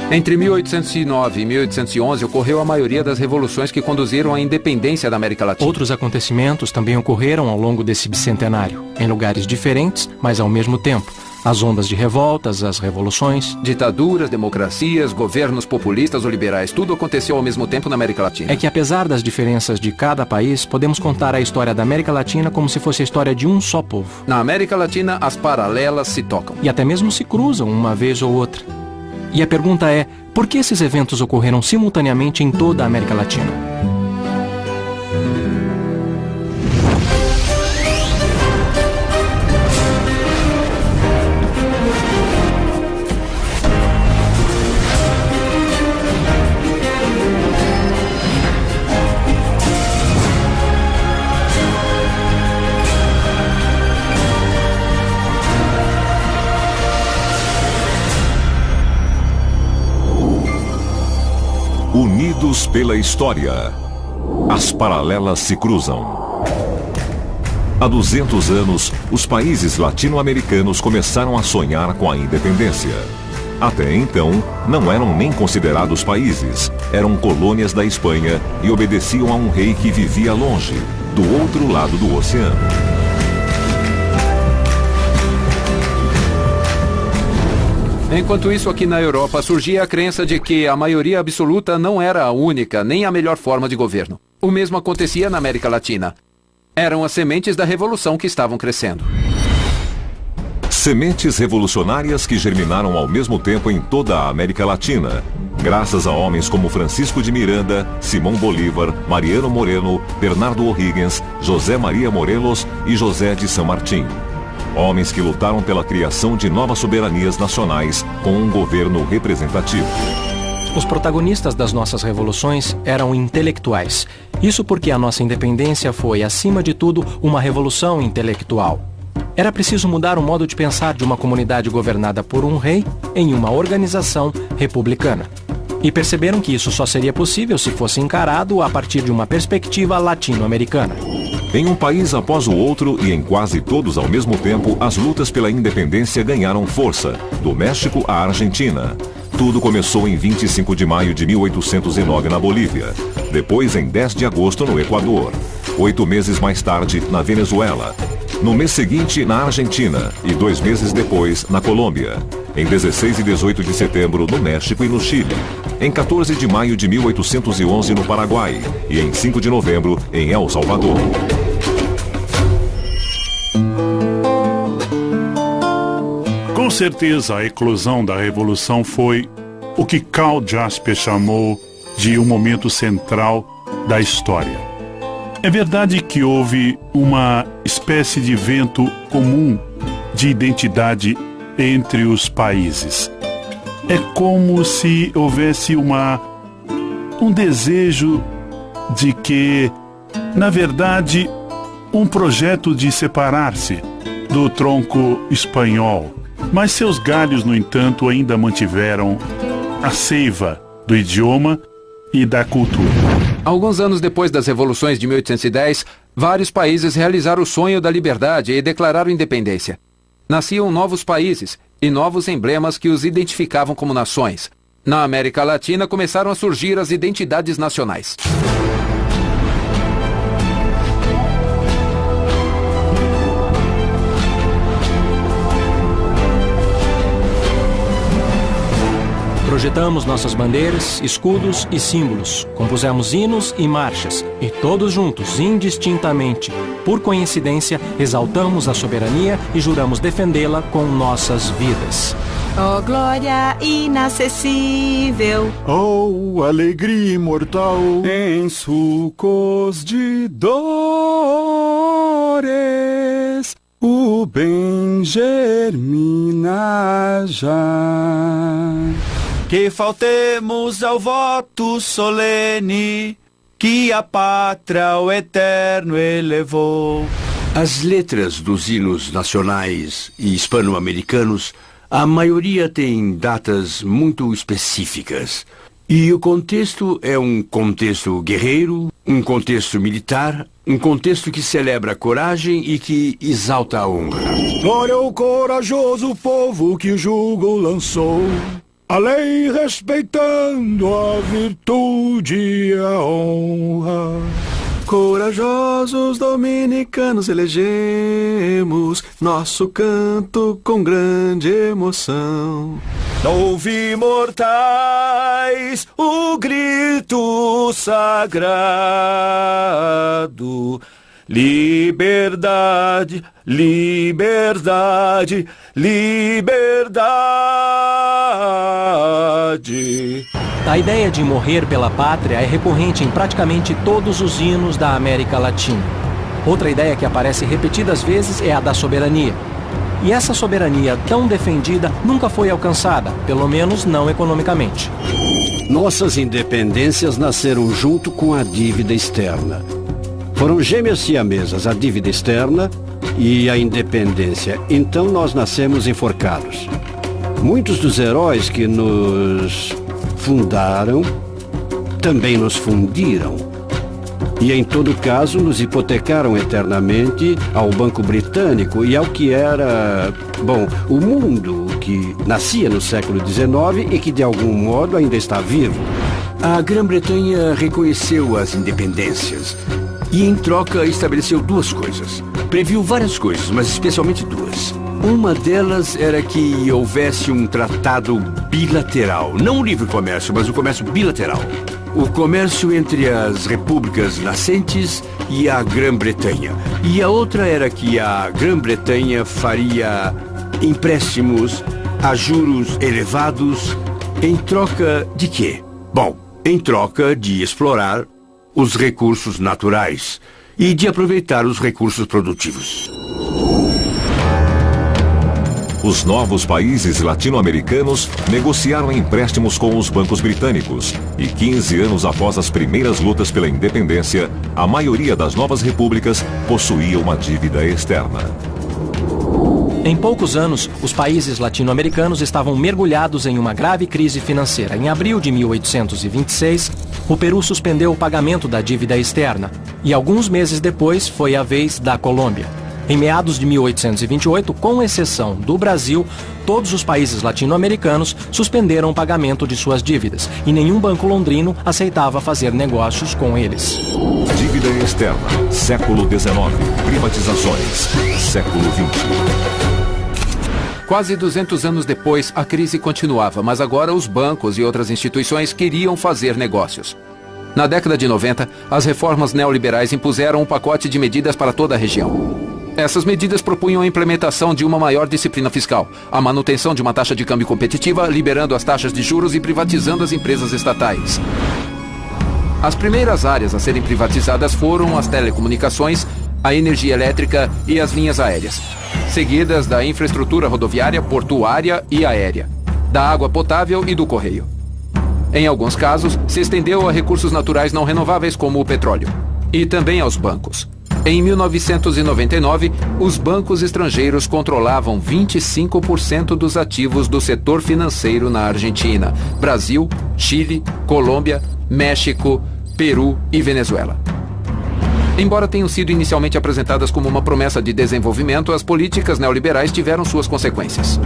Entre 1809 e 1811 ocorreu a maioria das revoluções que conduziram à independência da América Latina. Outros acontecimentos também ocorreram ao longo desse bicentenário, em lugares diferentes, mas ao mesmo tempo. As ondas de revoltas, as revoluções... Ditaduras, democracias, governos populistas ou liberais, tudo aconteceu ao mesmo tempo na América Latina. É que apesar das diferenças de cada país, podemos contar a história da América Latina como se fosse a história de um só povo. Na América Latina, as paralelas se tocam. E até mesmo se cruzam uma vez ou outra. E a pergunta é, por que esses eventos ocorreram simultaneamente em toda a América Latina? Unidos pela história, as paralelas se cruzam. Há 200 anos, os países latino-americanos começaram a sonhar com a independência. Até então, não eram nem considerados países, eram colônias da Espanha e obedeciam a um rei que vivia longe, do outro lado do oceano. Enquanto isso, aqui na Europa, surgia a crença de que a maioria absoluta não era a única, nem a melhor forma de governo. O mesmo acontecia na América Latina. Eram as sementes da revolução que estavam crescendo. Sementes revolucionárias que germinaram ao mesmo tempo em toda a América Latina, graças a homens como Francisco de Miranda, Simão Bolívar, Mariano Moreno, Bernardo O'Higgins, José Maria Morelos e José de San Martín. Homens que lutaram pela criação de novas soberanias nacionais com um governo representativo. Os protagonistas das nossas revoluções eram intelectuais. Isso porque a nossa independência foi, acima de tudo, uma revolução intelectual. Era preciso mudar o modo de pensar de uma comunidade governada por um rei em uma organização republicana. E perceberam que isso só seria possível se fosse encarado a partir de uma perspectiva latino-americana. Em um país após o outro e em quase todos ao mesmo tempo, as lutas pela independência ganharam força, do México à Argentina. Tudo começou em 25 de maio de 1809 na Bolívia, depois em 10 de agosto no Equador, 8 meses mais tarde na Venezuela, no mês seguinte na Argentina e 2 meses depois na Colômbia, em 16 e 18 de setembro no México e no Chile, em 14 de maio de 1811 no Paraguai e em 5 de novembro em El Salvador. Com certeza, a eclosão da Revolução foi o que Karl Jaspers chamou de um momento central da história. É verdade que houve uma espécie de vento comum de identidade entre os países. É como se houvesse um desejo de que, na verdade, um projeto de separar-se do tronco espanhol. Mas seus galhos, no entanto, ainda mantiveram a seiva do idioma e da cultura. Alguns anos depois das revoluções de 1810, vários países realizaram o sonho da liberdade e declararam independência. Nasciam novos países e novos emblemas que os identificavam como nações. Na América Latina começaram a surgir as identidades nacionais. Projetamos nossas bandeiras, escudos e símbolos, compusemos hinos e marchas, e todos juntos, indistintamente, por coincidência, exaltamos a soberania e juramos defendê-la com nossas vidas. Oh, glória inacessível! Oh, alegria imortal! Em sulcos de dores, o bem germina já. Que faltemos ao voto solene que a pátria ao eterno elevou. As letras dos hinos nacionais e hispano-americanos, a maioria tem datas muito específicas. E o contexto é um contexto guerreiro, um contexto militar, um contexto que celebra a coragem e que exalta a honra. Glória ao corajoso povo que o jugo lançou. a lei respeitando a virtude e a honra. Corajosos dominicanos elegemos nosso canto com grande emoção. Ouvi mortais o grito sagrado. Liberdade, liberdade, liberdade. A ideia de morrer pela pátria é recorrente em praticamente todos os hinos da América Latina. Outra ideia que aparece repetidas vezes é a da soberania. E essa soberania tão defendida nunca foi alcançada, pelo menos não economicamente. Nossas independências nasceram junto com a dívida externa. Foram gêmeas siamesas, a dívida externa e a independência. Então nós nascemos enforcados. Muitos dos heróis que nos fundaram também nos fundiram. E em todo caso nos hipotecaram eternamente ao Banco Britânico e ao que era, o mundo que nascia no século XIX e que de algum modo ainda está vivo. A Grã-Bretanha reconheceu as independências e em troca estabeleceu duas coisas. Previu várias coisas, mas especialmente duas. Uma delas era que houvesse um tratado bilateral, não o livre comércio, mas o comércio bilateral. O comércio entre as repúblicas nascentes e a Grã-Bretanha. E a outra era que a Grã-Bretanha faria empréstimos a juros elevados em troca de quê? Em troca de explorar os recursos naturais e de aproveitar os recursos produtivos. Os novos países latino-americanos negociaram empréstimos com os bancos britânicos e 15 anos após as primeiras lutas pela independência, a maioria das novas repúblicas possuía uma dívida externa. Em poucos anos, os países latino-americanos estavam mergulhados em uma grave crise financeira. Em abril de 1826, o Peru suspendeu o pagamento da dívida externa e alguns meses depois foi a vez da Colômbia. Em meados de 1828, com exceção do Brasil, todos os países latino-americanos suspenderam o pagamento de suas dívidas e nenhum banco londrino aceitava fazer negócios com eles. Dívida externa, século XIX, privatizações, século XX. Quase 200 anos depois, a crise continuava, mas agora os bancos e outras instituições queriam fazer negócios. Na década de 90, as reformas neoliberais impuseram um pacote de medidas para toda a região. Essas medidas propunham a implementação de uma maior disciplina fiscal, a manutenção de uma taxa de câmbio competitiva, liberando as taxas de juros e privatizando as empresas estatais. As primeiras áreas a serem privatizadas foram as telecomunicações, a energia elétrica e as linhas aéreas, seguidas da infraestrutura rodoviária, portuária e aérea, da água potável e do correio. Em alguns casos, se estendeu a recursos naturais não renováveis como o petróleo, e também aos bancos. Em 1999, os bancos estrangeiros controlavam 25% dos ativos do setor financeiro na Argentina, Brasil, Chile, Colômbia, México, Peru e Venezuela. Embora tenham sido inicialmente apresentadas como uma promessa de desenvolvimento, as políticas neoliberais tiveram suas consequências.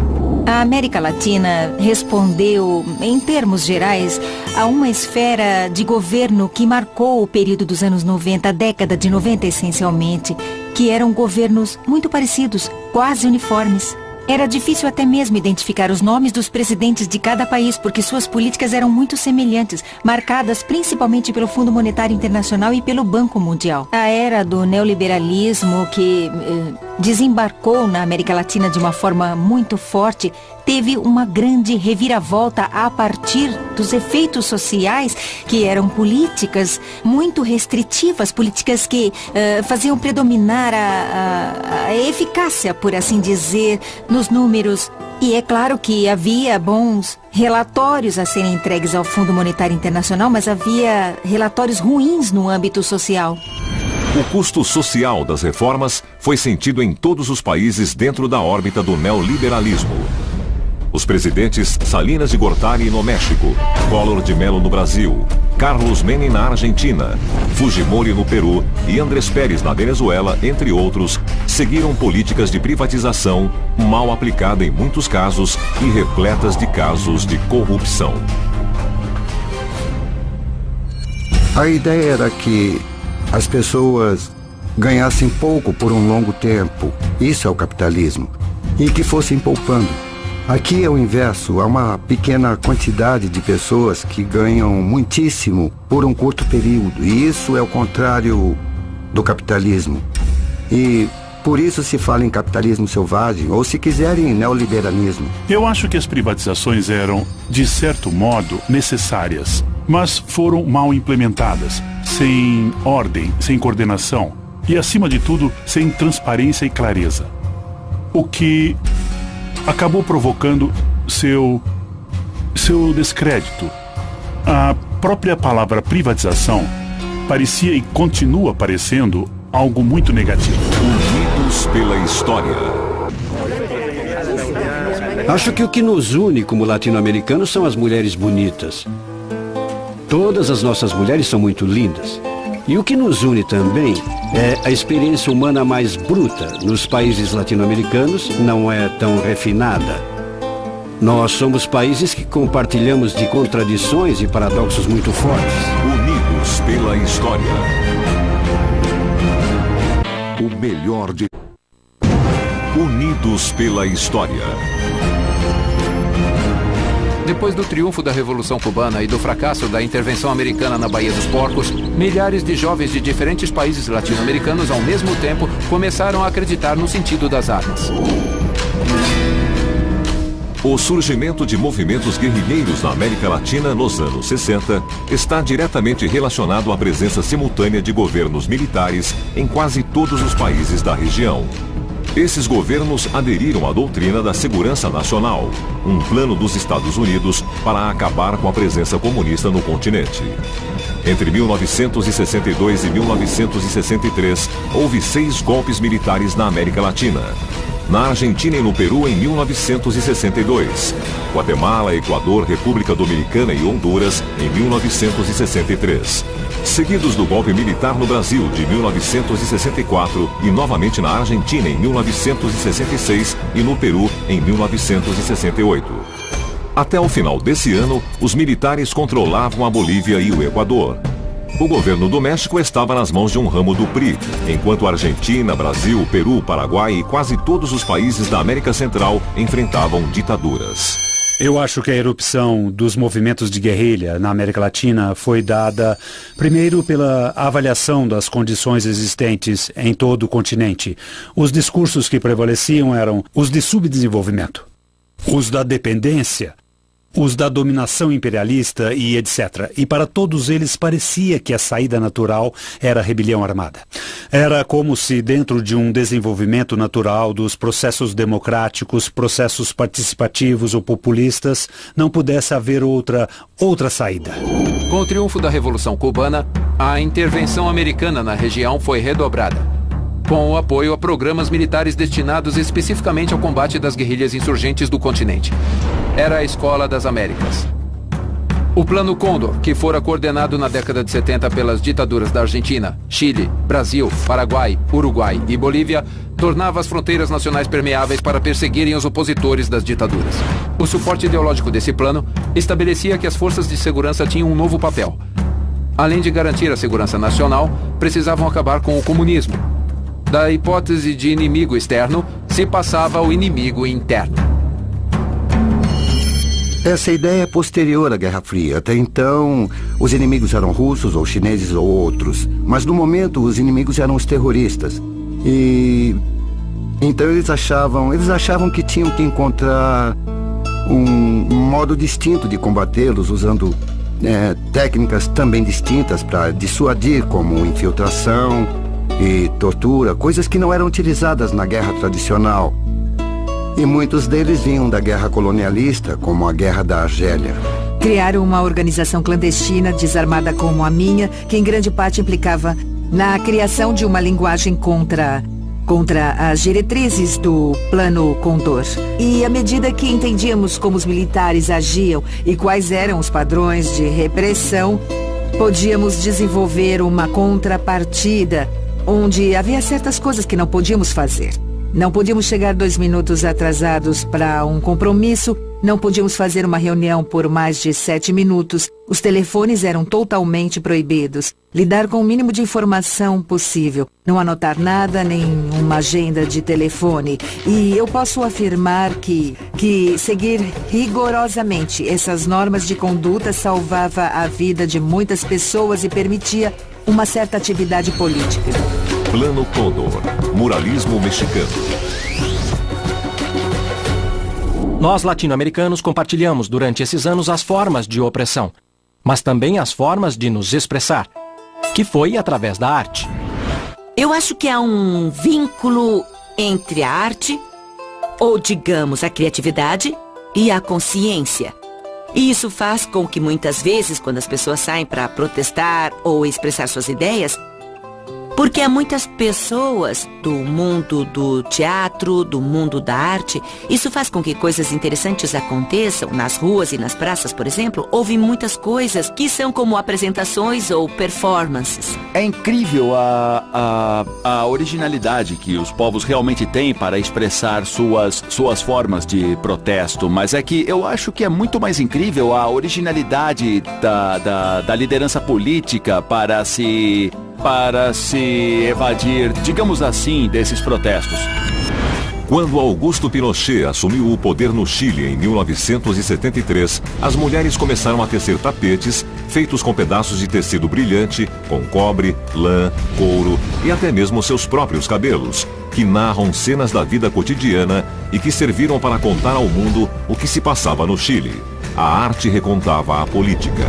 A América Latina respondeu, em termos gerais, a uma esfera de governo que marcou o período dos anos 90, a década de 90 essencialmente, que eram governos muito parecidos, quase uniformes. Era difícil até mesmo identificar os nomes dos presidentes de cada país, porque suas políticas eram muito semelhantes, marcadas principalmente pelo Fundo Monetário Internacional e pelo Banco Mundial. A era do neoliberalismo, que desembarcou na América Latina de uma forma muito forte, teve uma grande reviravolta a partir dos efeitos sociais, que eram políticas muito restritivas, políticas que faziam predominar a eficácia, por assim dizer, nos números. E é claro que havia bons relatórios a serem entregues ao Fundo Monetário Internacional, mas havia relatórios ruins no âmbito social. O custo social das reformas foi sentido em todos os países dentro da órbita do neoliberalismo. Os presidentes Salinas de Gortari no México, Collor de Mello no Brasil, Carlos Menem na Argentina, Fujimori no Peru e Andrés Pérez na Venezuela, entre outros, seguiram políticas de privatização mal aplicada em muitos casos e repletas de casos de corrupção. A ideia era que as pessoas ganhassem pouco por um longo tempo, isso é o capitalismo, e que fossem poupando. Aqui é o inverso, há uma pequena quantidade de pessoas que ganham muitíssimo por um curto período, e isso é o contrário do capitalismo. E por isso se fala em capitalismo selvagem, ou se quiserem, neoliberalismo. Eu acho que as privatizações eram, de certo modo, necessárias, mas foram mal implementadas, sem ordem, sem coordenação e, acima de tudo, sem transparência e clareza. O que acabou provocando seu descrédito. A própria palavra privatização parecia e continua parecendo algo muito negativo. Unidos pela história. Acho que o que nos une como latino-americanos são as mulheres bonitas. Todas as nossas mulheres são muito lindas. E o que nos une também é a experiência humana mais bruta. Nos países latino-americanos não é tão refinada. Nós somos países que compartilhamos de contradições e paradoxos muito fortes. Unidos pela história. O melhor de... Unidos pela história. Depois do triunfo da Revolução Cubana e do fracasso da intervenção americana na Baía dos Porcos, milhares de jovens de diferentes países latino-americanos, ao mesmo tempo, começaram a acreditar no sentido das armas. O surgimento de movimentos guerrilheiros na América Latina nos anos 60 está diretamente relacionado à presença simultânea de governos militares em quase todos os países da região. Esses governos aderiram à doutrina da segurança nacional, um plano dos Estados Unidos para acabar com a presença comunista no continente. Entre 1962 e 1963, houve 6 golpes militares na América Latina. Na Argentina e no Peru em 1962, Guatemala, Equador, República Dominicana e Honduras em 1963. Seguidos do golpe militar no Brasil de 1964 e novamente na Argentina em 1966 e no Peru em 1968. Até o final desse ano, os militares controlavam a Bolívia e o Equador. O governo do México estava nas mãos de um ramo do PRI, enquanto a Argentina, Brasil, Peru, Paraguai e quase todos os países da América Central enfrentavam ditaduras. Eu acho que a erupção dos movimentos de guerrilha na América Latina foi dada, primeiro, pela avaliação das condições existentes em todo o continente. Os discursos que prevaleciam eram os de subdesenvolvimento, os da dependência, os da dominação imperialista e etc. E para todos eles parecia que a saída natural era a rebelião armada. Era como se dentro de um desenvolvimento natural dos processos democráticos, processos participativos ou populistas, não pudesse haver outra saída. Com o triunfo da Revolução Cubana, a intervenção americana na região foi redobrada, com o apoio a programas militares destinados especificamente ao combate das guerrilhas insurgentes do continente. Era a Escola das Américas. O Plano Cóndor, que fora coordenado na década de 70 pelas ditaduras da Argentina, Chile, Brasil, Paraguai, Uruguai e Bolívia, tornava as fronteiras nacionais permeáveis para perseguirem os opositores das ditaduras. O suporte ideológico desse plano estabelecia que as forças de segurança tinham um novo papel. Além de garantir a segurança nacional, precisavam acabar com o comunismo. Da hipótese de inimigo externo, se passava ao inimigo interno. Essa ideia é posterior à Guerra Fria. Até então, os inimigos eram russos ou chineses ou outros. Mas no momento, os inimigos eram os terroristas. E então eles achavam que tinham que encontrar um modo distinto de combatê-los, usando técnicas também distintas para dissuadir, como infiltração e tortura, coisas que não eram utilizadas na guerra tradicional. E muitos deles vinham da guerra colonialista, como a Guerra da Argélia. Criaram uma organização clandestina, desarmada como a minha, que em grande parte implicava na criação de uma linguagem contra as diretrizes do Plano Cóndor. E à medida que entendíamos como os militares agiam e quais eram os padrões de repressão, podíamos desenvolver uma contrapartida onde havia certas coisas que não podíamos fazer. Não podíamos chegar 2 minutos atrasados para um compromisso, não podíamos fazer uma reunião por mais de 7 minutos, os telefones eram totalmente proibidos, lidar com o mínimo de informação possível, não anotar nada, nem uma agenda de telefone. E eu posso afirmar que seguir rigorosamente essas normas de conduta salvava a vida de muitas pessoas e permitia uma certa atividade política. Plano Condor, muralismo mexicano. Nós, latino-americanos, compartilhamos durante esses anos as formas de opressão, mas também as formas de nos expressar, que foi através da arte. Eu acho que há um vínculo entre a arte, ou digamos, a criatividade, e a consciência. E isso faz com que muitas vezes, quando as pessoas saem para protestar ou expressar suas ideias, porque há muitas pessoas do mundo do teatro, do mundo da arte, isso faz com que coisas interessantes aconteçam nas ruas e nas praças, por exemplo. Houve muitas coisas que são como apresentações ou performances. É incrível a originalidade que os povos realmente têm para expressar suas formas de protesto, mas é que eu acho que é muito mais incrível a originalidade da liderança política para se evadir, digamos assim, desses protestos. Quando Augusto Pinochet assumiu o poder no Chile em 1973, as mulheres começaram a tecer tapetes feitos com pedaços de tecido brilhante, com cobre, lã, couro e até mesmo seus próprios cabelos, que narram cenas da vida cotidiana e que serviram para contar ao mundo o que se passava no Chile. A arte recontava a política.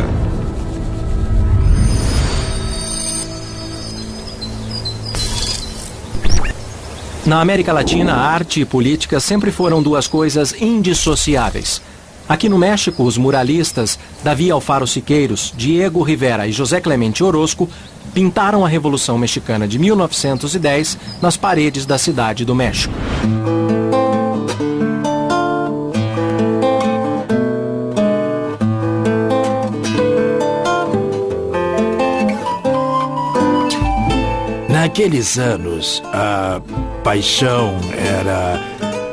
Na América Latina, a arte e política sempre foram duas coisas indissociáveis. Aqui no México, os muralistas Davi Alfaro Siqueiros, Diego Rivera e José Clemente Orozco pintaram a Revolução Mexicana de 1910 nas paredes da Cidade do México. Naqueles anos, a paixão era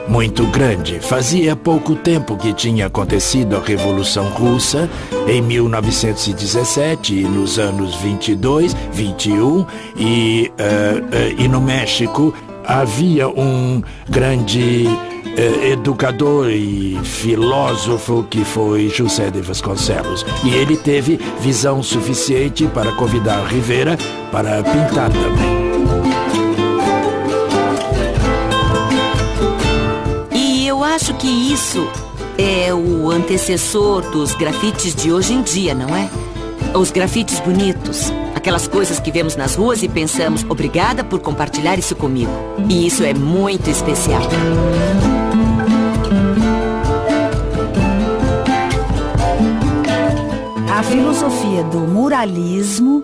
muito grande. Fazia pouco tempo que tinha acontecido a Revolução Russa, em 1917, e nos anos 22, 21, e no México havia um grande educador e filósofo que foi José de Vasconcelos. E ele teve visão suficiente para convidar Rivera para pintar também. E eu acho que isso é o antecessor dos grafites de hoje em dia, não é? Os grafites bonitos. Aquelas coisas que vemos nas ruas e pensamos, obrigada por compartilhar isso comigo. E isso é muito especial. A filosofia do muralismo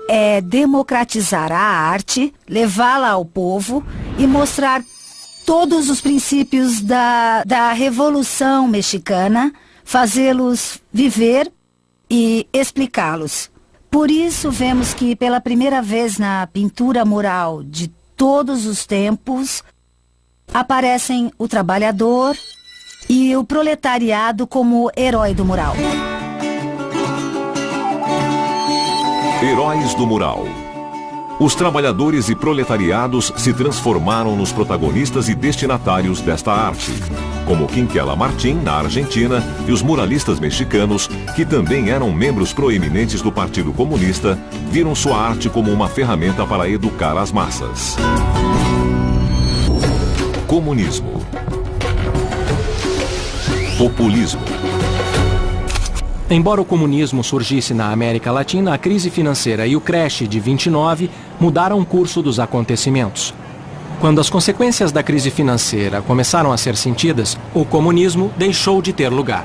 é democratizar a arte, levá-la ao povo e mostrar todos os princípios da Revolução Mexicana, fazê-los viver e explicá-los. Por isso, vemos que pela primeira vez na pintura mural de todos os tempos, aparecem o trabalhador e o proletariado como herói do mural. Heróis do mural. Os trabalhadores e proletariados se transformaram nos protagonistas e destinatários desta arte, como Quinquela Martín, na Argentina, e os muralistas mexicanos, que também eram membros proeminentes do Partido Comunista, viram sua arte como uma ferramenta para educar as massas. Comunismo. Populismo. Embora o comunismo surgisse na América Latina, a crise financeira e o crash de 29 mudaram o curso dos acontecimentos. Quando as consequências da crise financeira começaram a ser sentidas, o comunismo deixou de ter lugar.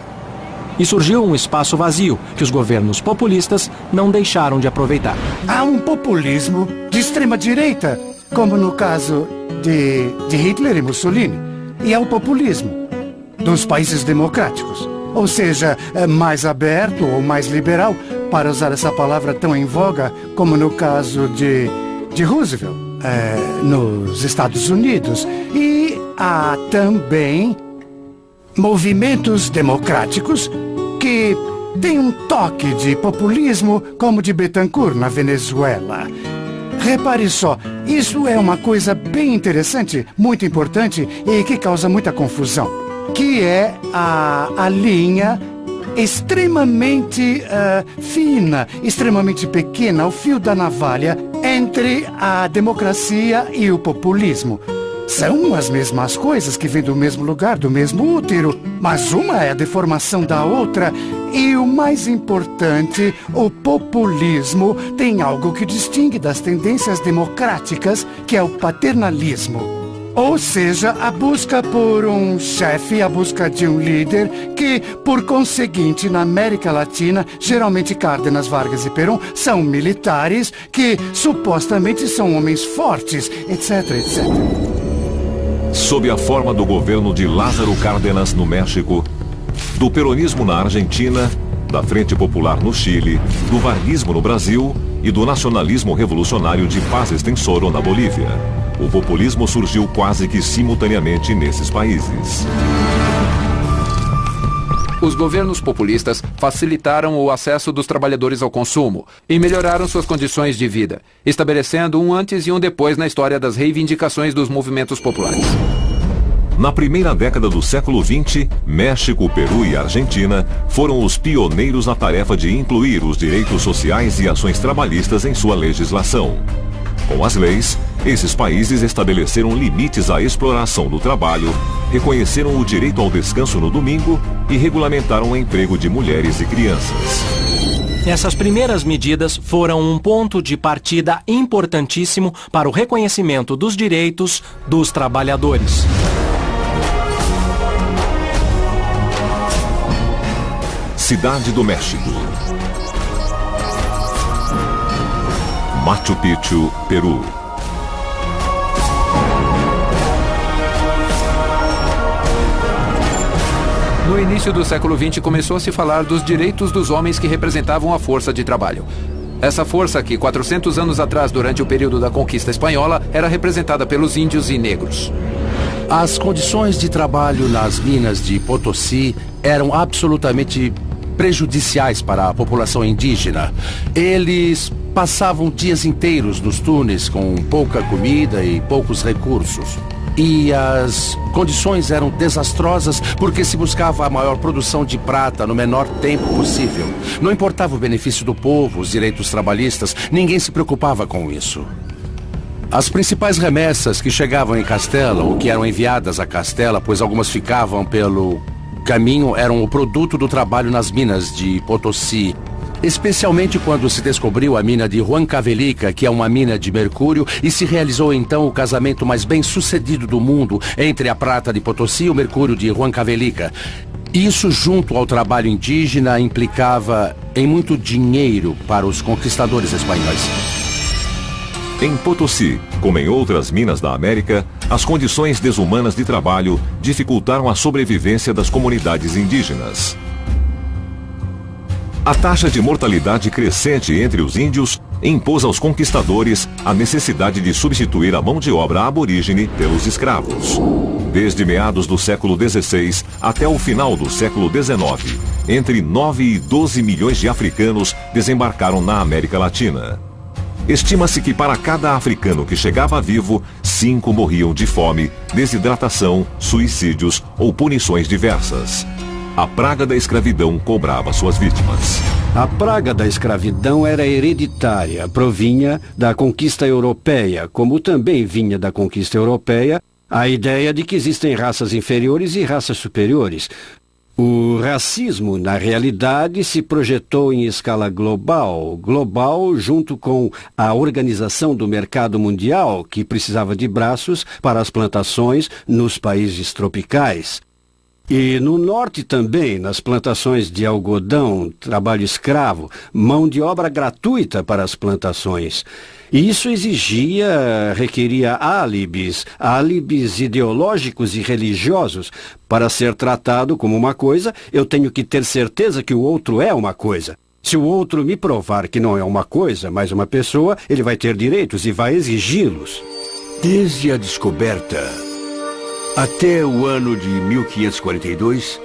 E surgiu um espaço vazio que os governos populistas não deixaram de aproveitar. Há um populismo de extrema-direita, como no caso de Hitler e Mussolini. E há o populismo dos países democráticos. Ou seja, mais aberto ou mais liberal, para usar essa palavra tão em voga como no caso de Roosevelt, nos Estados Unidos. E há também movimentos democráticos que têm um toque de populismo, como de Betancourt, na Venezuela. Repare só, isso é uma coisa bem interessante, muito importante e que causa muita confusão, que é a linha extremamente fina, extremamente pequena, o fio da navalha entre a democracia e o populismo. São as mesmas coisas que vêm do mesmo lugar, do mesmo útero, mas uma é a deformação da outra. E o mais importante, o populismo tem algo que distingue das tendências democráticas, que é o paternalismo. Ou seja, a busca por um chefe, a busca de um líder que, por conseguinte, na América Latina, geralmente Cárdenas, Vargas e Perón são militares que supostamente são homens fortes, etc, etc. Sob a forma do governo de Lázaro Cárdenas no México, do peronismo na Argentina, da Frente Popular no Chile, do varguismo no Brasil e do nacionalismo revolucionário de Paz Extensoro na Bolívia. O populismo surgiu quase que simultaneamente nesses países. Os governos populistas facilitaram o acesso dos trabalhadores ao consumo e melhoraram suas condições de vida, estabelecendo um antes e um depois na história das reivindicações dos movimentos populares. Na primeira década do século XX, México, Peru e Argentina foram os pioneiros na tarefa de incluir os direitos sociais e ações trabalhistas em sua legislação. Com as leis, esses países estabeleceram limites à exploração do trabalho, reconheceram o direito ao descanso no domingo e regulamentaram o emprego de mulheres e crianças. Essas primeiras medidas foram um ponto de partida importantíssimo para o reconhecimento dos direitos dos trabalhadores. Cidade do México. Machu Picchu, Peru. No início do século XX começou a se falar dos direitos dos homens que representavam a força de trabalho. Essa força que, 400 anos atrás, durante o período da conquista espanhola, era representada pelos índios e negros. As condições de trabalho nas minas de Potosí eram absolutamente prejudiciais para a população indígena. Eles passavam dias inteiros nos túneis com pouca comida e poucos recursos. E as condições eram desastrosas porque se buscava a maior produção de prata no menor tempo possível. Não importava o benefício do povo, os direitos trabalhistas, ninguém se preocupava com isso. As principais remessas que chegavam em Castela, ou que eram enviadas a Castela, pois algumas ficavam pelo caminho, eram o produto do trabalho nas minas de Potosí. Especialmente quando se descobriu a mina de Huancavelica, que é uma mina de mercúrio, e se realizou então o casamento mais bem sucedido do mundo entre a prata de Potosí e o mercúrio de Huancavelica. Isso, junto ao trabalho indígena, implicava em muito dinheiro para os conquistadores espanhóis. Em Potosí, como em outras minas da América, as condições desumanas de trabalho dificultaram a sobrevivência das comunidades indígenas. A taxa de mortalidade crescente entre os índios impôs aos conquistadores a necessidade de substituir a mão de obra aborígene pelos escravos. Desde meados do século XVI até o final do século XIX, entre 9 e 12 milhões de africanos desembarcaram na América Latina. Estima-se que para cada africano que chegava vivo, 5 morriam de fome, desidratação, suicídios ou punições diversas. A praga da escravidão cobrava suas vítimas. A praga da escravidão era hereditária, provinha da conquista europeia, como também vinha da conquista europeia a ideia de que existem raças inferiores e raças superiores. O racismo, na realidade, se projetou em escala global junto com a organização do mercado mundial, que precisava de braços para as plantações nos países tropicais. E no norte também, nas plantações de algodão, trabalho escravo, mão de obra gratuita para as plantações. E isso requeria álibis ideológicos e religiosos. Para ser tratado como uma coisa, eu tenho que ter certeza que o outro é uma coisa. Se o outro me provar que não é uma coisa, mas uma pessoa, ele vai ter direitos e vai exigi-los. Desde a descoberta até o ano de 1542,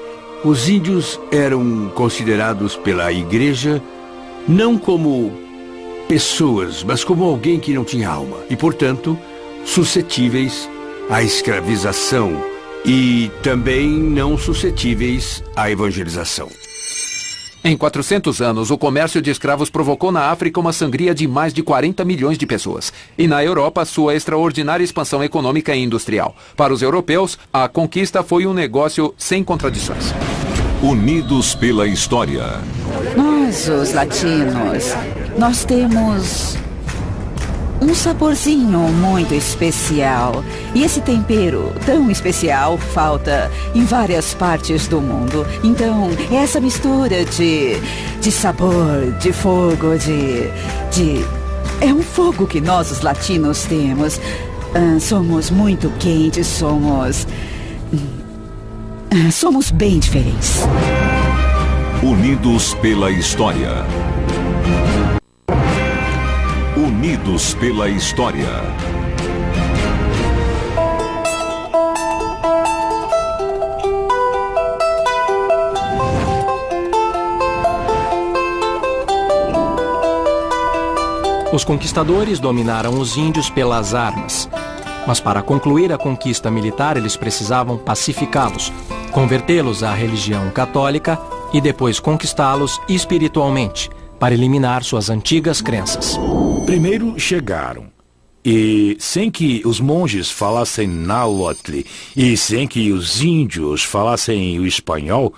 os índios eram considerados pela Igreja não como pessoas, mas como alguém que não tinha alma e, portanto, suscetíveis à escravização e também não suscetíveis à evangelização. Em 400 anos, o comércio de escravos provocou na África uma sangria de mais de 40 milhões de pessoas. E na Europa, sua extraordinária expansão econômica e industrial. Para os europeus, a conquista foi um negócio sem contradições. Unidos pela história. Nós, os latinos, nós temos um saborzinho muito especial. E esse tempero tão especial falta em várias partes do mundo. Então, essa mistura de sabor, de fogo, é um fogo que nós, os latinos, temos. Somos muito quentes, somos bem diferentes. Unidos pela história. Unidos pela história. Os conquistadores dominaram os índios pelas armas. Mas para concluir a conquista militar, eles precisavam pacificá-los, convertê-los à religião católica e depois conquistá-los espiritualmente, para eliminar suas antigas crenças. Primeiro chegaram, e sem que os monges falassem náhuatl e sem que os índios falassem o espanhol,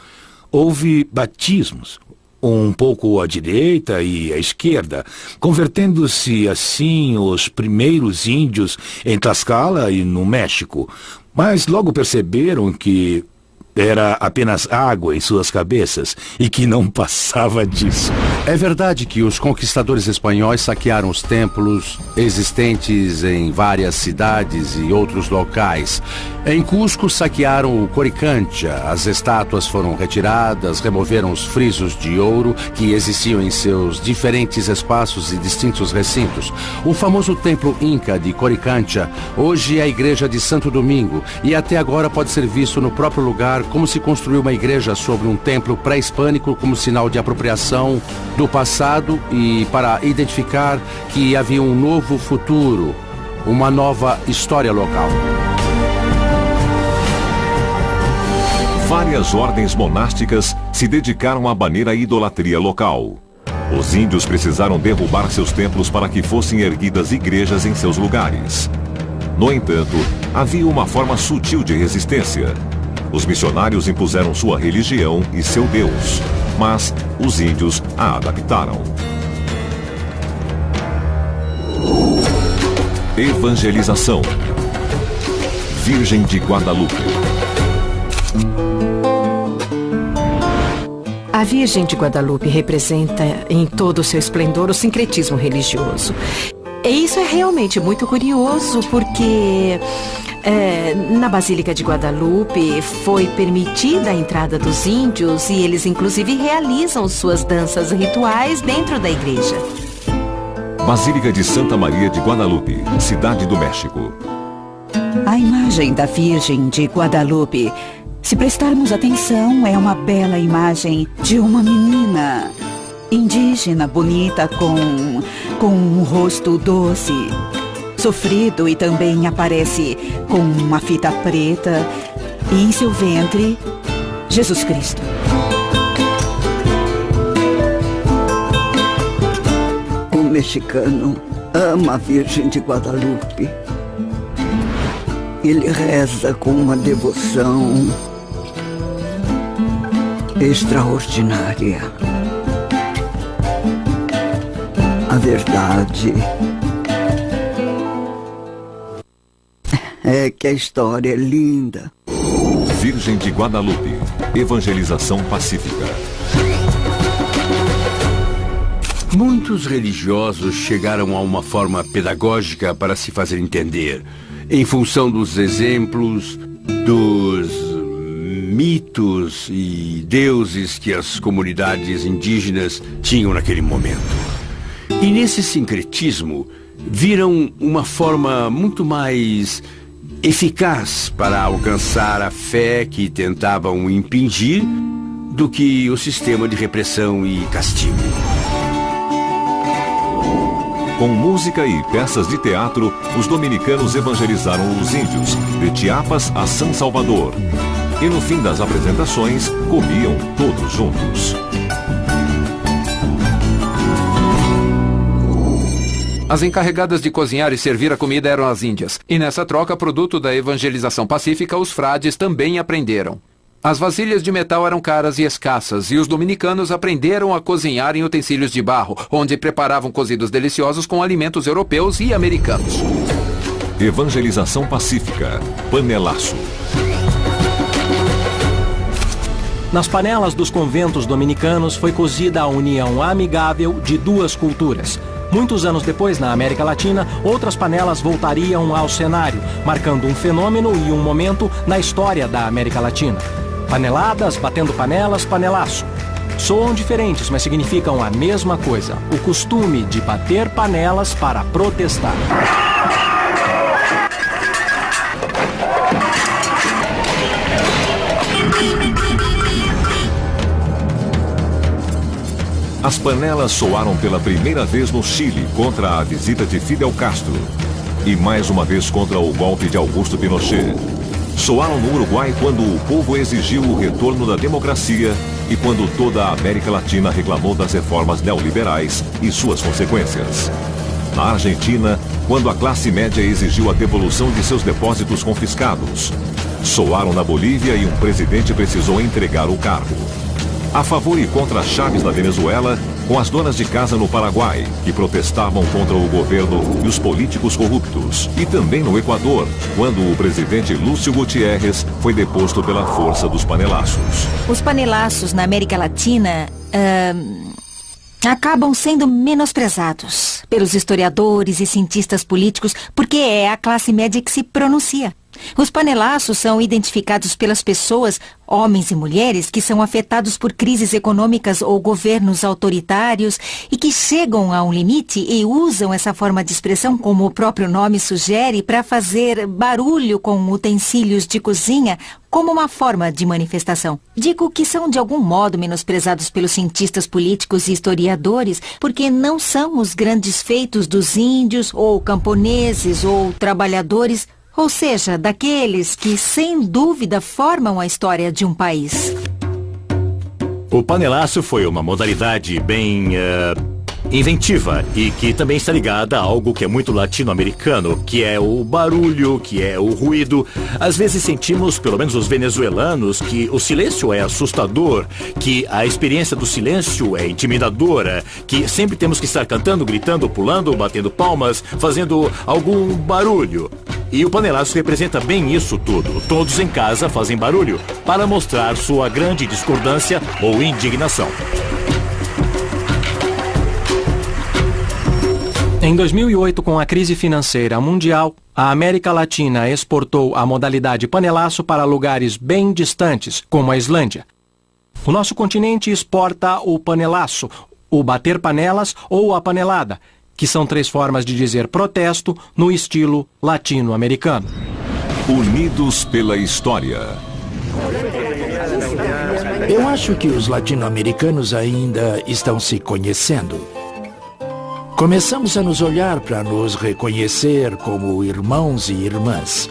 houve batismos, um pouco à direita e à esquerda, convertendo-se assim os primeiros índios em Tlaxcala e no México. Mas logo perceberam que era apenas água em suas cabeças e que não passava disso. É verdade que os conquistadores espanhóis saquearam os templos existentes em várias cidades e outros locais. Em Cusco, saquearam o Coricancha. As estátuas foram retiradas, removeram os frisos de ouro que existiam em seus diferentes espaços e distintos recintos. O famoso templo Inca de Coricancha hoje é a igreja de Santo Domingo e até agora pode ser visto no próprio lugar como se construiu uma igreja sobre um templo pré-hispânico como sinal de apropriação do passado e para identificar que havia um novo futuro, uma nova história local. Várias ordens monásticas se dedicaram a banir a idolatria local. Os índios precisaram derrubar seus templos para que fossem erguidas igrejas em seus lugares. No entanto, havia uma forma sutil de resistência. Os missionários impuseram sua religião e seu Deus, mas os índios a adaptaram. Evangelização. Virgem de Guadalupe. A Virgem de Guadalupe representa em todo o seu esplendor o sincretismo religioso. E isso é realmente muito curioso porque na Basílica de Guadalupe foi permitida a entrada dos índios e eles inclusive realizam suas danças rituais dentro da igreja. Basílica de Santa Maria de Guadalupe, Cidade do México. A imagem da Virgem de Guadalupe, se prestarmos atenção, é uma bela imagem de uma menina indígena bonita com um rosto doce, sofrido, e também aparece com uma fita preta e em seu ventre Jesus Cristo. O mexicano ama a Virgem de Guadalupe. Ele reza com uma devoção extraordinária. A verdade é que a história é linda. Virgem de Guadalupe, evangelização pacífica. Muitos religiosos chegaram a uma forma pedagógica para se fazer entender, em função dos exemplos dos mitos e deuses que as comunidades indígenas tinham naquele momento. E nesse sincretismo viram uma forma muito mais eficaz para alcançar a fé que tentavam impingir do que o sistema de repressão e castigo. Com música e peças de teatro, os dominicanos evangelizaram os índios, de Chiapas a San Salvador. E no fim das apresentações, comiam todos juntos. As encarregadas de cozinhar e servir a comida eram as índias. E nessa troca, produto da evangelização pacífica, os frades também aprenderam. As vasilhas de metal eram caras e escassas, e os dominicanos aprenderam a cozinhar em utensílios de barro, onde preparavam cozidos deliciosos com alimentos europeus e americanos. Evangelização pacífica, panelaço. Nas panelas dos conventos dominicanos foi cozida a união amigável de duas culturas. Muitos anos depois, na América Latina, outras panelas voltariam ao cenário, marcando um fenômeno e um momento na história da América Latina. Paneladas, batendo panelas, panelaço. Soam diferentes, mas significam a mesma coisa: o costume de bater panelas para protestar. As panelas soaram pela primeira vez no Chile contra a visita de Fidel Castro e mais uma vez contra o golpe de Augusto Pinochet. Soaram no Uruguai quando o povo exigiu o retorno da democracia e quando toda a América Latina reclamou das reformas neoliberais e suas consequências. Na Argentina, quando a classe média exigiu a devolução de seus depósitos confiscados. Soaram na Bolívia e um presidente precisou entregar o cargo. A favor e contra Chávez na Venezuela, com as donas de casa no Paraguai, que protestavam contra o governo e os políticos corruptos. E também no Equador, quando o presidente Lúcio Gutiérrez foi deposto pela força dos panelaços. Os panelaços na América Latina acabam sendo menosprezados pelos historiadores e cientistas políticos, porque é a classe média que se pronuncia. Os panelaços são identificados pelas pessoas, homens e mulheres, que são afetados por crises econômicas ou governos autoritários e que chegam a um limite e usam essa forma de expressão, como o próprio nome sugere, para fazer barulho com utensílios de cozinha como uma forma de manifestação. Digo que são de algum modo menosprezados pelos cientistas políticos e historiadores porque não são os grandes feitos dos índios ou camponeses ou trabalhadores, ou seja, daqueles que, sem dúvida, formam a história de um país. O panelaço foi uma modalidade bem inventiva e que também está ligada a algo que é muito latino-americano, que é o barulho, que é o ruído. Às vezes sentimos, pelo menos os venezuelanos, que o silêncio é assustador, que a experiência do silêncio é intimidadora, que sempre temos que estar cantando, gritando, pulando, batendo palmas, fazendo algum barulho. E o panelaço representa bem isso tudo. Todos em casa fazem barulho para mostrar sua grande discordância ou indignação. Em 2008, com a crise financeira mundial, a América Latina exportou a modalidade panelaço para lugares bem distantes, como a Islândia. O nosso continente exporta o panelaço, o bater panelas ou a panelada, que são 3 formas de dizer protesto no estilo latino-americano. Unidos pela história. Eu acho que os latino-americanos ainda estão se conhecendo. Começamos a nos olhar para nos reconhecer como irmãos e irmãs.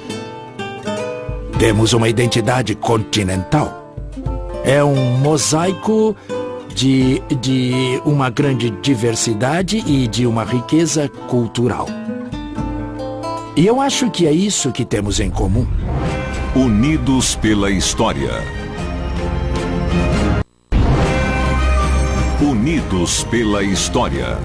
Temos uma identidade continental. É um mosaico de uma grande diversidade e de uma riqueza cultural. E eu acho que é isso que temos em comum. Unidos pela história. Unidos pela história.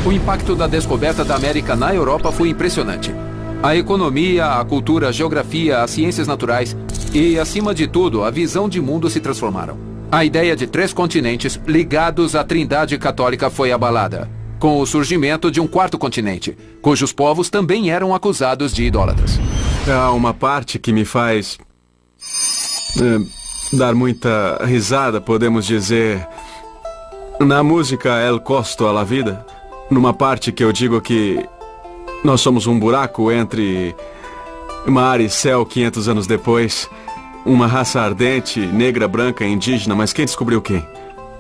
O impacto da descoberta da América na Europa foi impressionante. A economia, a cultura, a geografia, as ciências naturais e, acima de tudo, a visão de mundo se transformaram. A ideia de 3 continentes ligados à Trindade Católica foi abalada. com o surgimento de um quarto continente, cujos povos também eram acusados de idólatras. Há uma parte que me faz dar muita risada, podemos dizer. Na música El Costo a la Vida, numa parte que eu digo que nós somos um buraco entre mar e céu 500 anos depois, uma raça ardente, negra, branca, indígena, mas quem descobriu quem?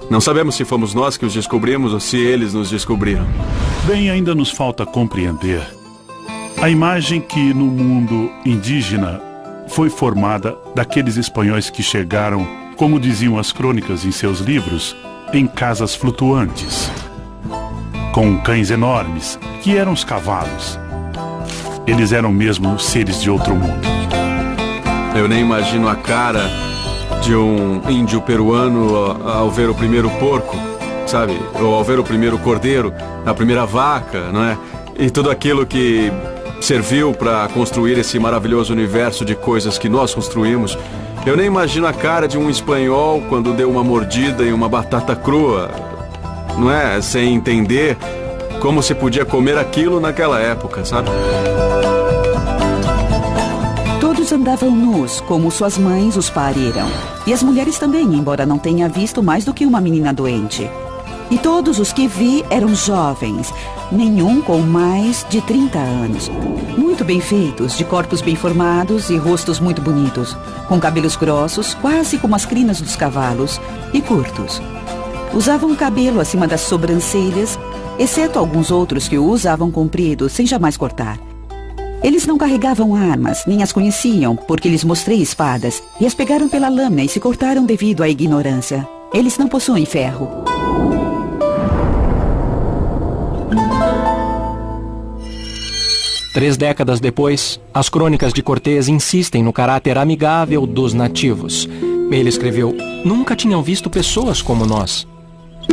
Não sabemos se fomos nós que os descobrimos ou se eles nos descobriram. Bem, ainda nos falta compreender a imagem que no mundo indígena foi formada daqueles espanhóis que chegaram, como diziam as crônicas em seus livros, em casas flutuantes, com cães enormes, que eram os cavalos. Eles eram mesmo seres de outro mundo. Eu nem imagino a cara de um índio peruano ao ver o primeiro porco, sabe? Ou ao ver o primeiro cordeiro, a primeira vaca, não é? E tudo aquilo que serviu para construir esse maravilhoso universo de coisas que nós construímos. Eu nem imagino a cara de um espanhol quando deu uma mordida em uma batata crua, não é? Sem entender como se podia comer aquilo naquela época, sabe? Todos andavam nus, como suas mães os pariram. E as mulheres também, embora não tenha visto mais do que uma menina doente. E todos os que vi eram jovens, nenhum com mais de 30 anos. Muito bem feitos, de corpos bem formados e rostos muito bonitos, com cabelos grossos, quase como as crinas dos cavalos, e curtos. Usavam o cabelo acima das sobrancelhas, exceto alguns outros que o usavam comprido, sem jamais cortar. Eles não carregavam armas, nem as conheciam, porque lhes mostrei espadas, e as pegaram pela lâmina e se cortaram devido à ignorância. Eles não possuem ferro. Três décadas depois, as crônicas de Cortés insistem no caráter amigável dos nativos. Ele escreveu: "Nunca tinham visto pessoas como nós."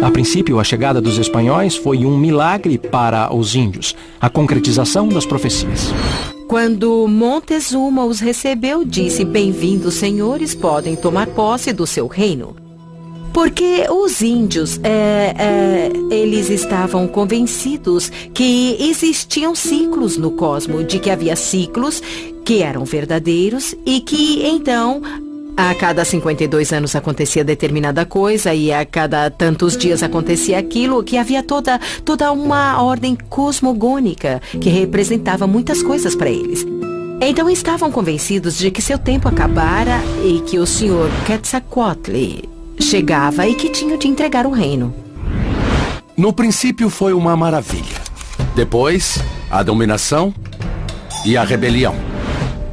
A princípio, a chegada dos espanhóis foi um milagre para os índios, a concretização das profecias. Quando Montezuma os recebeu, disse: "Bem-vindos, senhores, podem tomar posse do seu reino." Porque os índios, eles estavam convencidos que existiam ciclos no cosmos, de que havia ciclos que eram verdadeiros e que, então, a cada 52 anos acontecia determinada coisa e a cada tantos dias acontecia aquilo, que havia toda uma ordem cosmogônica que representava muitas coisas para eles. Então estavam convencidos de que seu tempo acabara e que o senhor Quetzalcoatl chegava e que tinha de entregar o reino. No princípio foi uma maravilha. Depois, a dominação e a rebelião.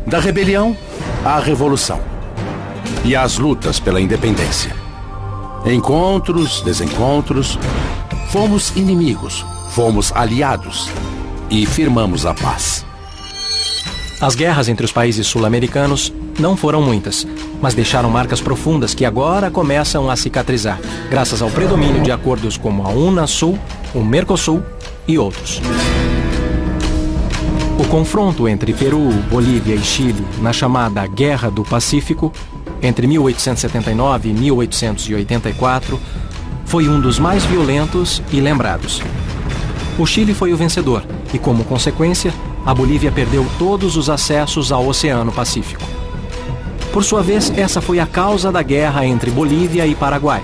Da rebelião, a revolução. E as lutas pela independência. Encontros, desencontros. Fomos inimigos, fomos aliados e firmamos a paz. As guerras entre os países sul-americanos não foram muitas, mas deixaram marcas profundas que agora começam a cicatrizar, graças ao predomínio de acordos como a Unasul, o Mercosul e outros. O confronto entre Peru, Bolívia e Chile na chamada Guerra do Pacífico, entre 1879 e 1884, foi um dos mais violentos e lembrados. O Chile foi o vencedor e, como consequência, a Bolívia perdeu todos os acessos ao Oceano Pacífico. Por sua vez, essa foi a causa da guerra entre Bolívia e Paraguai,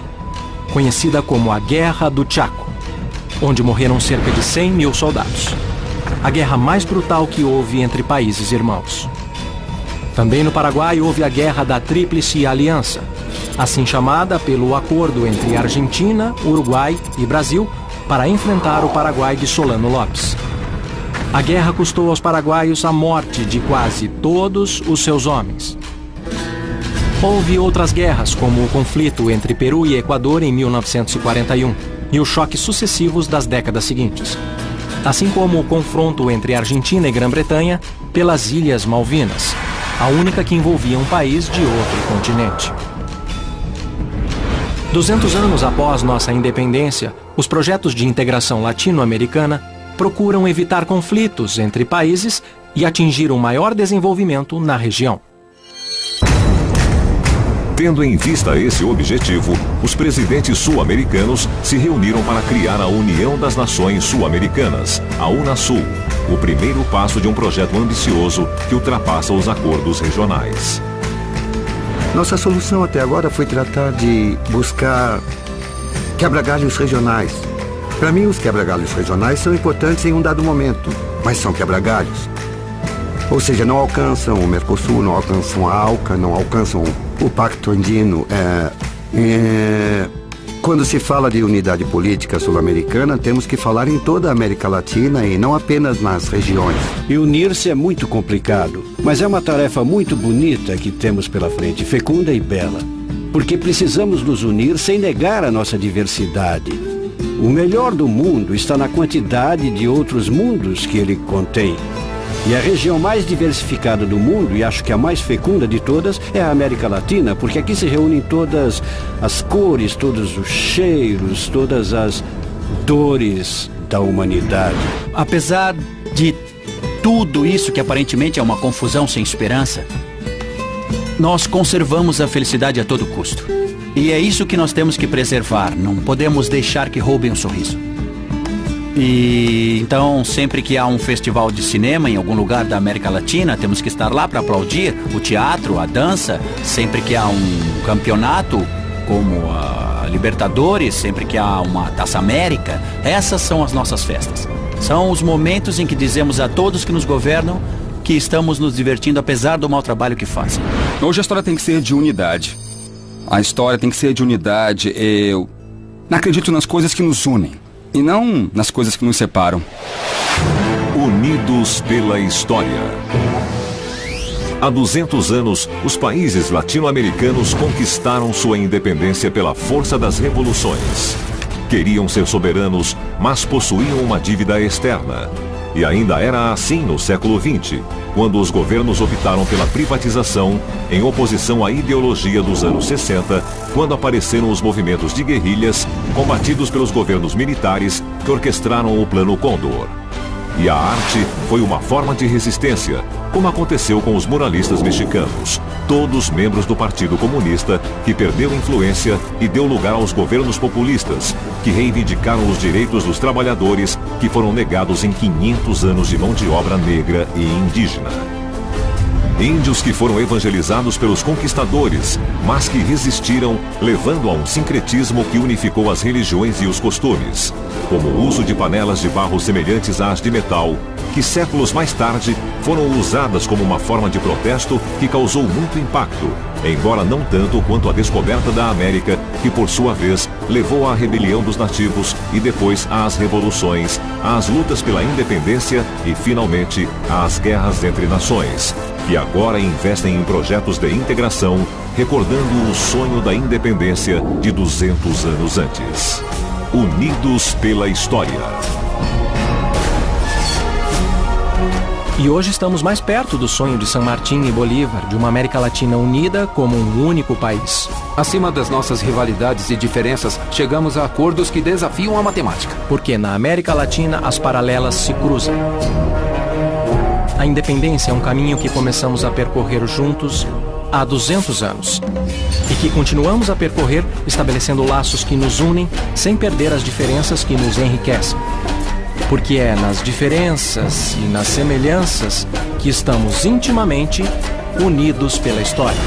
conhecida como a Guerra do Chaco, onde morreram cerca de 100 mil soldados. A guerra mais brutal que houve entre países irmãos. Também no Paraguai houve a Guerra da Tríplice Aliança, assim chamada pelo acordo entre Argentina, Uruguai e Brasil para enfrentar o Paraguai de Solano Lopes. A guerra custou aos paraguaios a morte de quase todos os seus homens. Houve outras guerras, como o conflito entre Peru e Equador em 1941 e os choques sucessivos das décadas seguintes, assim como o confronto entre Argentina e Grã-Bretanha pelas Ilhas Malvinas, a única que envolvia um país de outro continente. 200 anos após nossa independência, os projetos de integração latino-americana procuram evitar conflitos entre países e atingir um maior desenvolvimento na região. Tendo em vista esse objetivo, os presidentes sul-americanos se reuniram para criar a União das Nações Sul-Americanas, a Unasul, o primeiro passo de um projeto ambicioso que ultrapassa os acordos regionais. Nossa solução até agora foi tratar de buscar quebra-galhos regionais. Para mim, os quebra-galhos regionais são importantes em um dado momento, mas são quebra-galhos. Ou seja, não alcançam o Mercosul, não alcançam a ALCA, não alcançam o Pacto Andino. Quando se fala de unidade política sul-americana, temos que falar em toda a América Latina e não apenas nas regiões. E unir-se é muito complicado, mas é uma tarefa muito bonita que temos pela frente, fecunda e bela. Porque precisamos nos unir sem negar a nossa diversidade. O melhor do mundo está na quantidade de outros mundos que ele contém. E a região mais diversificada do mundo, e acho que a mais fecunda de todas, é a América Latina, porque aqui se reúnem todas as cores, todos os cheiros, todas as dores da humanidade. Apesar de tudo isso que aparentemente é uma confusão sem esperança, nós conservamos a felicidade a todo custo. E é isso que nós temos que preservar, não podemos deixar que roubem o sorriso. E então, sempre que há um festival de cinema em algum lugar da América Latina, temos que estar lá para aplaudir o teatro, a dança. Sempre que há um campeonato, como a Libertadores, sempre que há uma Taça América, essas são as nossas festas. São os momentos em que dizemos a todos que nos governam que estamos nos divertindo apesar do mau trabalho que fazem. Hoje a história tem que ser de unidade. A história tem que ser de unidade. Eu não acredito nas coisas que nos unem e não nas coisas que nos separam. Unidos pela história. Há 200 anos, os países latino-americanos conquistaram sua independência pela força das revoluções. Queriam ser soberanos, mas possuíam uma dívida externa. E ainda era assim no século XX, quando os governos optaram pela privatização, em oposição à ideologia dos anos 60, quando apareceram os movimentos de guerrilhas, combatidos pelos governos militares que orquestraram o Plano Cóndor. E a arte foi uma forma de resistência, como aconteceu com os muralistas mexicanos, todos membros do Partido Comunista, que perdeu influência e deu lugar aos governos populistas, que reivindicaram os direitos dos trabalhadores que foram negados em 500 anos de mão de obra negra e indígena. Índios que foram evangelizados pelos conquistadores, mas que resistiram, levando a um sincretismo que unificou as religiões e os costumes, como o uso de panelas de barro semelhantes às de metal, que séculos mais tarde foram usadas como uma forma de protesto que causou muito impacto, embora não tanto quanto a descoberta da América, que por sua vez levou à rebelião dos nativos e depois às revoluções, às lutas pela independência e, finalmente, às guerras entre nações, que agora investem em projetos de integração, recordando o sonho da independência de 200 anos antes. Unidos pela história. E hoje estamos mais perto do sonho de San Martín e Bolívar, de uma América Latina unida como um único país. Acima das nossas rivalidades e diferenças, chegamos a acordos que desafiam a matemática. Porque na América Latina as paralelas se cruzam. A independência é um caminho que começamos a percorrer juntos há 200 anos. E que continuamos a percorrer estabelecendo laços que nos unem sem perder as diferenças que nos enriquecem. Porque é nas diferenças e nas semelhanças que estamos intimamente unidos pela história.